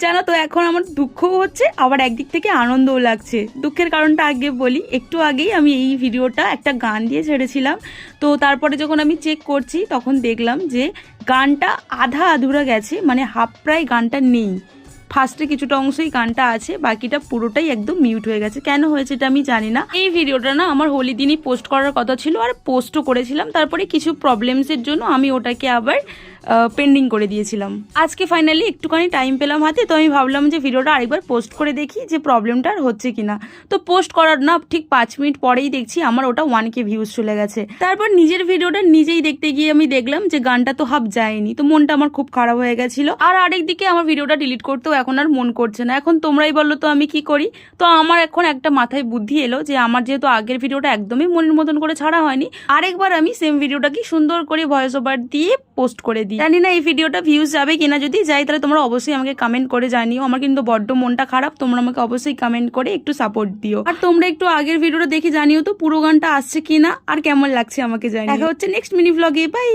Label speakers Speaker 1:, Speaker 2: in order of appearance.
Speaker 1: জানো তো এখন আমার দুঃখও হচ্ছে, আবার একদিক থেকে আনন্দও লাগছে। দুঃখের কারণটা আগে বলি। একটু আগেই আমি এই ভিডিওটা একটা গান দিয়ে ছেড়েছিলাম, তো তারপরে যখন আমি চেক করছি তখন দেখলাম যে গানটা আধা আধুরা গেছে, মানে হাফ প্রায় গানটা নেই। ফার্স্টে কিছুটা অংশই গানটা আছে, বাকিটা পুরোটাই একদম মিউট হয়ে গেছে। কেন হয়েছে এটা আমি জানি না। এই ভিডিওটা না আমার হোলি দিনই পোস্ট করার কথা ছিল, আর পোস্টও করেছিলাম। তারপরে কিছু প্রবলেমসের জন্য আমি ওটাকে আবার পেন্ডিং করে দিয়েছিলাম। আজকে ফাইনালি একটুখানি টাইম পেলাম হাতে, তো আমি ভাবলাম যে ভিডিওটা আরেকবার পোস্ট করে দেখি যে প্রবলেমটা আর হচ্ছে কিনা। তো পোস্ট করার না ঠিক 5 মিনিট পরেই দেখছি আমার ওটা 1K ভিউজ চলে গেছে। তারপর নিজের ভিডিওটা নিজেই দেখতে গিয়ে আমি দেখলাম যে গানটা তো হাফ যায়নি, তো মনটা আমার খুব খারাপ হয়ে গেছিল। আর আরেকদিকে আমার ভিডিওটা ডিলিট করতেও এখন আর মন করছে না। এখন তোমরাই বললো তো আমি কি করি। তো আমার এখন একটা মাথায় বুদ্ধি এলো যে আমার যেহেতু আগের ভিডিওটা একদমই মনের মতন করে ছাড়া হয়নি, আরেকবার আমি সেম ভিডিওটাকে সুন্দর করে ভয়েস ওভার দিয়ে পোস্ট করে দিই। জানি না এই ভিডিওটা ভিউজ যাবে কিনা, যদি যাই তাহলে তোমরা অবশ্যই আমাকে কমেন্ট করে জানিও। আমার কিন্তু বড্ড মনটা খারাপ, তোমরা আমাকে অবশ্যই কমেন্ট করে একটু সাপোর্ট দিও। আর তোমরা একটু আগের ভিডিওটা দেখে জানিও তো পুরো গানটা আসছে কিনা আর কেমন লাগছে আমাকে জানিও। দেখা হচ্ছে নেক্সট মিনি ব্লগে, বাই।